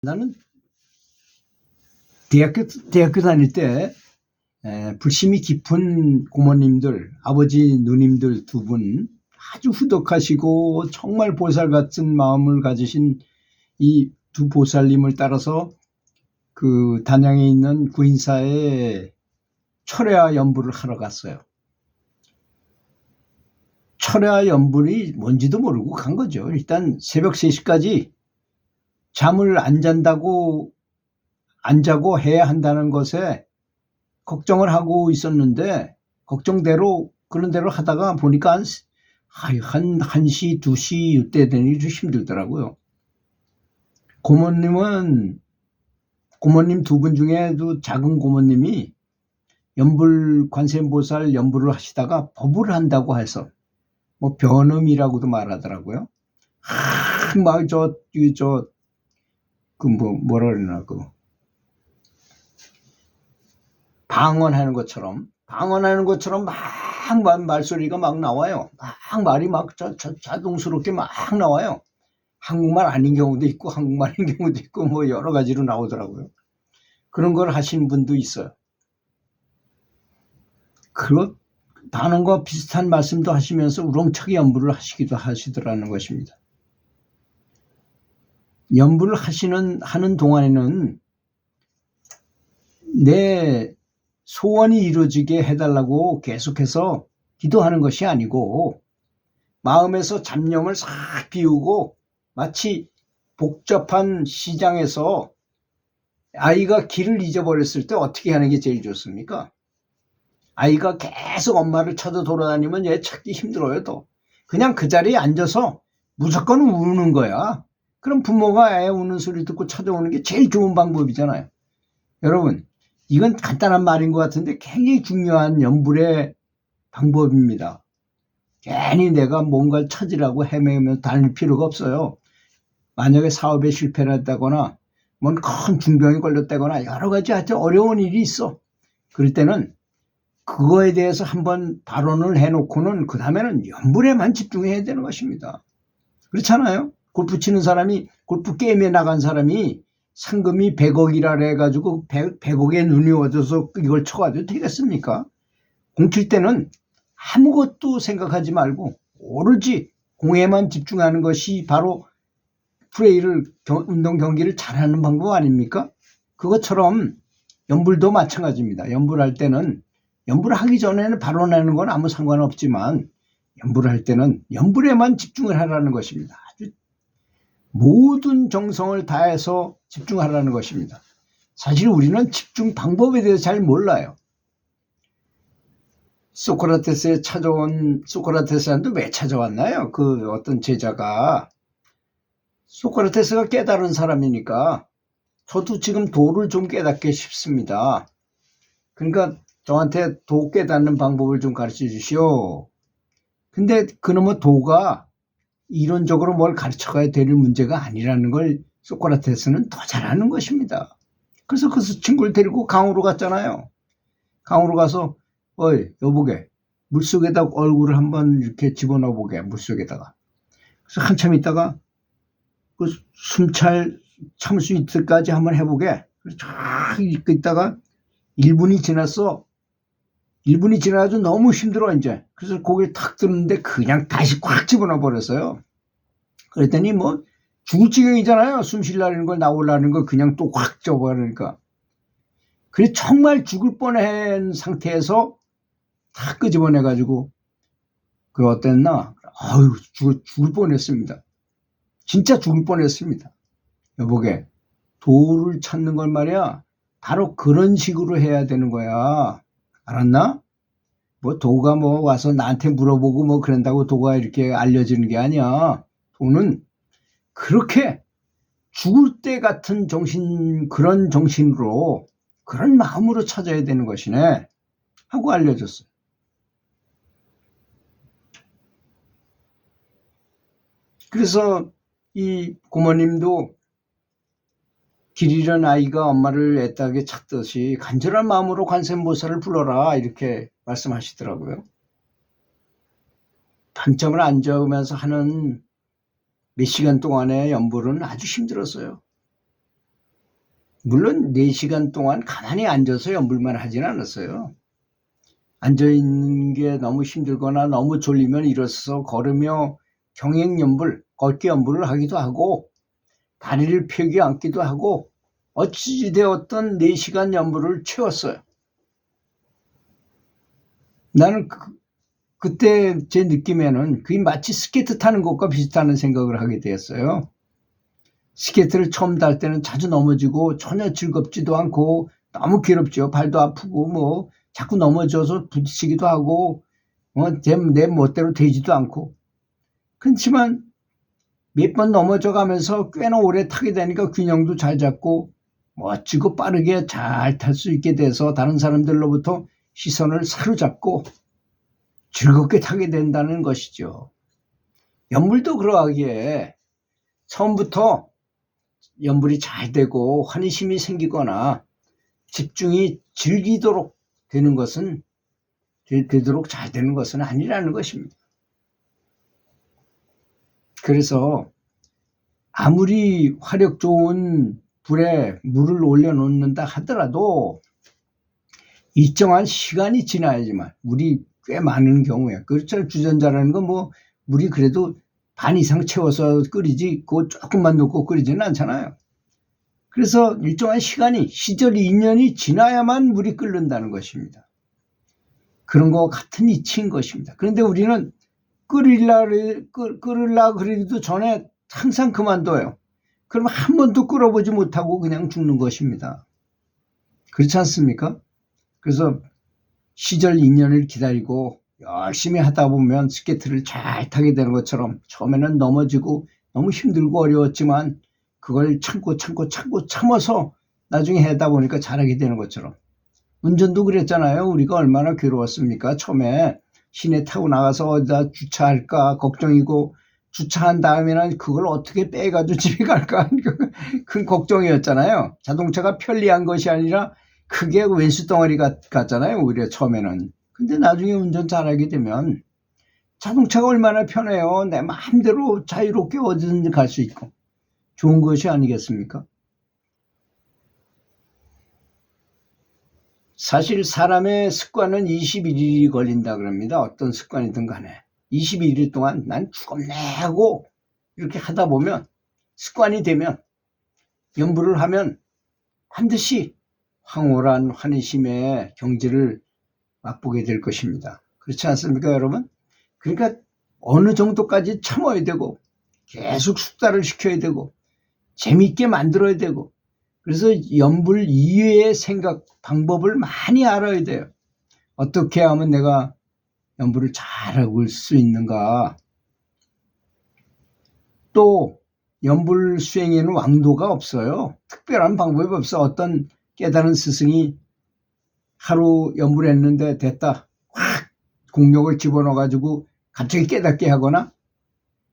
나는 대학교 다닐 때 불심이 깊은 고모님들, 아버지 누님들 두 분 아주 후덕하시고 정말 보살 같은 마음을 가지신 이 두 보살님을 따라서 그 단양에 있는 구인사에 철야 연불을 하러 갔어요. 철야 연불이 뭔지도 모르고 간 거죠. 일단 새벽 3시까지 잠을 안 자고 해야 한다는 것에 걱정을 하고 있었는데, 걱정대로 그런 대로 하다가 보니까 한 1시, 2시 이때 되니 좀 힘들더라고요. 고모님 두 분 중에도 작은 고모님이 관세음보살 연불을 하시다가 법을 한다고 해서 뭐 변음이라고도 말하더라고요. 뭐라 그러나, 방언하는 것처럼 막 말소리가 막 나와요. 막 말이 막 자동스럽게 막 나와요. 한국말 아닌 경우도 있고 한국말인 경우도 있고 뭐 여러 가지로 나오더라고요. 그런 걸 하신 분도 있어요. 단언과 비슷한 말씀도 하시면서 우렁차게 연불을 하시더라는 것입니다. 연불을 하는 동안에는 내 소원이 이루어지게 해달라고 계속해서 기도하는 것이 아니고, 마음에서 잡념을 싹 비우고 마치 복잡한 시장에서 아이가 길을 잊어버렸을 때 어떻게 하는 게 제일 좋습니까? 아이가 계속 엄마를 찾아 돌아다니면 얘 찾기 힘들어요. 또 그냥 그 자리에 앉아서 무조건 우는 거야. 그럼 부모가 애 우는 소리 듣고 찾아오는 게 제일 좋은 방법이잖아요. 여러분, 이건 간단한 말인 것 같은데 굉장히 중요한 연불의 방법입니다. 괜히 내가 뭔가를 찾으라고 헤매면서 다닐 필요가 없어요. 만약에 사업에 실패를 했다거나 뭔 큰 중병이 걸렸다거나 여러 가지 아주 어려운 일이 있어. 그럴 때는 그거에 대해서 한번 발언을 해놓고는 그 다음에는 연불에만 집중해야 되는 것입니다. 그렇잖아요. 골프 치는 사람이, 골프 게임에 나간 사람이 상금이 100억이라 해가지고 100억에 눈이 어져서 이걸 쳐가지고 되겠습니까? 공 칠 때는 아무것도 생각하지 말고 오로지 공에만 집중하는 것이 바로 운동 경기를 잘하는 방법 아닙니까? 그것처럼 연불도 마찬가지입니다. 연불할 때는, 연불하기 전에는 발언하는 건 아무 상관없지만 연불할 때는 연불에만 집중을 하라는 것입니다. 아주 모든 정성을 다해서 집중하라는 것입니다. 사실 우리는 집중 방법에 대해서 잘 몰라요. 소크라테스한테 왜 찾아왔나요? 그 어떤 제자가, 소크라테스가 깨달은 사람이니까 저도 지금 도를 좀 깨닫게 싶습니다. 그러니까 저한테 도 깨닫는 방법을 좀 가르쳐 주시오. 근데 그놈의 도가 이론적으로 뭘 가르쳐가야 될 문제가 아니라는 걸 소크라테스는 더 잘하는 것입니다. 그래서 그 친구를 데리고 강으로 갔잖아요. 강으로 가서, 어이, 여보게, 물속에다 얼굴을 한번 이렇게 집어넣어 보게, 물속에다가. 그래서 한참 있다가 그 참을 수 있을 때까지 한번 해보게. 그래서 쫙 있다가 1분이 지났어. 1분이 지나가지고 너무 힘들어 이제. 그래서 고개를 탁 들었는데 그냥 다시 꽉 집어넣어 버렸어요. 그랬더니 뭐 죽을 지경이잖아요. 숨 쉬려는 걸, 나오려는 걸 그냥 또 확 접어버리니까. 그래 정말 죽을 뻔한 상태에서 다 끄집어내가지고 어땠나? 아유, 죽을 뻔했습니다. 진짜 죽을 뻔했습니다. 여보게, 도를 찾는 걸 말이야, 바로 그런 식으로 해야 되는 거야. 알았나? 뭐 도가 뭐 와서 나한테 물어보고 뭐 그런다고 도가 이렇게 알려지는 게 아니야. 도는 그렇게 죽을 때 같은 그런 정신으로, 그런 마음으로 찾아야 되는 것이네 하고 알려줬어요. 그래서 이 고모님도 길 잃은 아이가 엄마를 애타게 찾듯이 간절한 마음으로 관세음보살을 불러라 이렇게 말씀하시더라고요. 밤잠을 안 자면서 하는 몇 시간 동안의 연불은 아주 힘들었어요. 물론 4시간 동안 가만히 앉아서 연불만 하진 않았어요. 앉아있는 게 너무 힘들거나 너무 졸리면 일어서서 걸으며 경행연불, 걷기 연불을 하기도 하고 다리를 펴기 앉기도 하고 어찌되었던 4시간 연불을 채웠어요. 나는 그때 제 느낌에는 그게 마치 스케이트 타는 것과 비슷하는 생각을 하게 되었어요. 스케이트를 처음 탈 때는 자주 넘어지고 전혀 즐겁지도 않고 너무 괴롭죠. 발도 아프고 뭐 자꾸 넘어져서 부딪히기도 하고 내 멋대로 되지도 않고. 그렇지만 몇 번 넘어져 가면서 꽤나 오래 타게 되니까 균형도 잘 잡고 멋지고 빠르게 잘 탈 수 있게 돼서 다른 사람들로부터 시선을 사로잡고 즐겁게 타게 된다는 것이죠. 연불도 그러하기에 처음부터 연불이 잘 되고 환희심이 생기거나 집중이 즐기도록 되는 것은 되도록 잘 되는 것은 아니라는 것입니다. 그래서 아무리 화력 좋은 불에 물을 올려놓는다 하더라도 일정한 시간이 지나야지만 물이 꽤 많은 경우에 그렇죠. 주전자라는 건 뭐 물이 그래도 반 이상 채워서 끓이지 그거 조금만 넣고 끓이지는 않잖아요. 그래서 일정한 시절 2년이 지나야만 물이 끓는다는 것입니다. 그런 거 같은 이치인 것입니다. 그런데 우리는 끓으려 그러기도 전에 항상 그만둬요. 그러면 한 번도 끓여보지 못하고 그냥 죽는 것입니다. 그렇지 않습니까? 그래서 시절 2년을 기다리고 열심히 하다 보면 스케이트를 잘 타게 되는 것처럼 처음에는 넘어지고 너무 힘들고 어려웠지만 그걸 참아서 나중에 하다 보니까 잘하게 되는 것처럼 운전도 그랬잖아요. 우리가 얼마나 괴로웠습니까? 처음에 시내 타고 나가서 어디다 주차할까 걱정이고 주차한 다음에는 그걸 어떻게 빼가지고 집에 갈까 큰 걱정이었잖아요. 자동차가 편리한 것이 아니라 크게 왼수 덩어리 같잖아요. 오히려 처음에는. 근데 나중에 운전 잘하게 되면 자동차가 얼마나 편해요. 내 마음대로 자유롭게 어디든지 갈 수 있고 좋은 것이 아니겠습니까? 사실 사람의 습관은 21일이 걸린다 그럽니다. 어떤 습관이든 간에 21일 동안 난 죽었네 하고 이렇게 하다 보면 습관이 되면 연불을 하면 반드시 황홀한 환희심의 경지를 맛보게 될 것입니다. 그렇지 않습니까, 여러분? 그러니까 어느 정도까지 참아야 되고 계속 숙달을 시켜야 되고 재미있게 만들어야 되고 그래서 연불 이외의 생각 방법을 많이 알아야 돼요. 어떻게 하면 내가 연불을 잘하고 올 수 있는가. 또 연불 수행에는 왕도가 없어요. 특별한 방법이 없어. 어떤 깨달은 스승이 하루 연불했는데 됐다. 확 공력을 집어넣어가지고 갑자기 깨닫게 하거나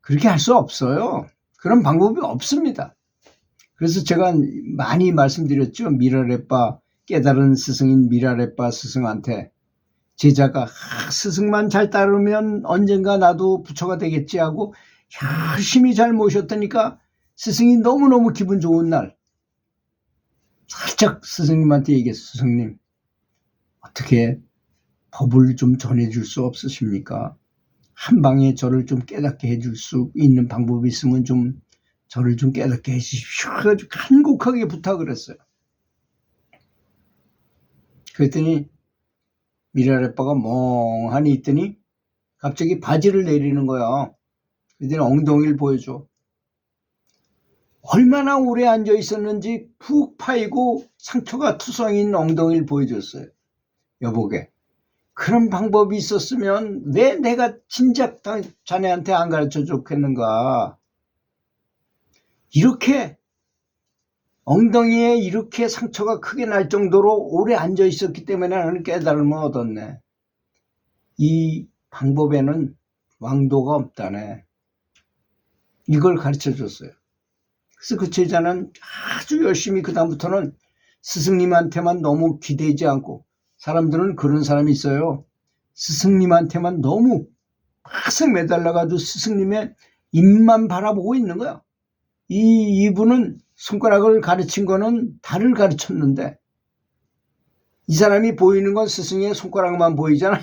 그렇게 할 수 없어요. 그런 방법이 없습니다. 그래서 제가 많이 말씀드렸죠. 미라레빠 깨달은 스승인 미라레빠 스승한테 제자가 스승만 잘 따르면 언젠가 나도 부처가 되겠지 하고 열심히 잘 모셨다니까 스승이 너무너무 기분 좋은 날 살짝 스승님한테 얘기했어. 스승님 어떻게 법을 좀 전해줄 수 없으십니까? 한 방에 저를 좀 깨닫게 해줄 수 있는 방법이 있으면 좀 저를 좀 깨닫게 해주십시오. 그래가지고 간곡하게 부탁을 했어요. 그랬더니 미라레빠가 멍하니 있더니 갑자기 바지를 내리는 거야. 그랬더니 엉덩이를 보여줘. 얼마나 오래 앉아 있었는지 푹 파이고 상처가 투성인 엉덩이를 보여줬어요. 여보게 그런 방법이 있었으면 왜 내가 진작 자네한테 안 가르쳐 줬겠는가. 이렇게 엉덩이에 이렇게 상처가 크게 날 정도로 오래 앉아 있었기 때문에 나는 깨달음을 얻었네. 이 방법에는 왕도가 없다네. 이걸 가르쳐 줬어요. 그래서 그 제자는 아주 열심히 그다음부터는 스승님한테만 너무 기대지 않고 사람들은 그런 사람이 있어요. 스승님한테만 너무 팍 매달려가지고 스승님의 입만 바라보고 있는 거야. 이분은 손가락을 가르친 거는 달을 가르쳤는데 이 사람이 보이는 건 스승의 손가락만 보이잖아요.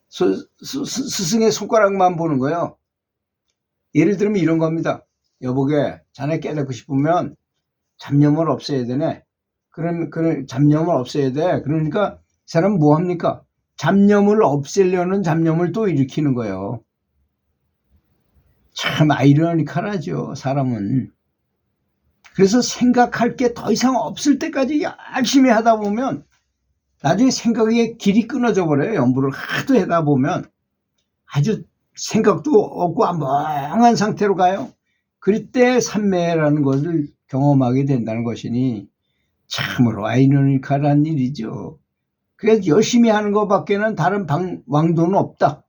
스승의 손가락만 보는 거예요. 예를 들면 이런 겁니다. 여보게, 자네 깨닫고 싶으면 잡념을 없애야 되네. 그런 잡념을 없애야 돼. 그러니까 이 사람은 뭐 합니까? 잡념을 없애려는 잡념을 또 일으키는 거예요. 참 아이러니컬하죠, 사람은. 그래서 생각할 게 더 이상 없을 때까지 열심히 하다 보면 나중에 생각의 길이 끊어져 버려요. 연구를 하도 하다 보면 아주 생각도 없고 멍한 상태로 가요. 그럴 때 삼매라는 것을 경험하게 된다는 것이니 참으로 아이러니컬한 일이죠. 그래서 열심히 하는 것밖에는 다른 왕도는 없다.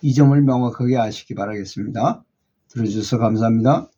이 점을 명확하게 아시기 바라겠습니다. 들어주셔서 감사합니다.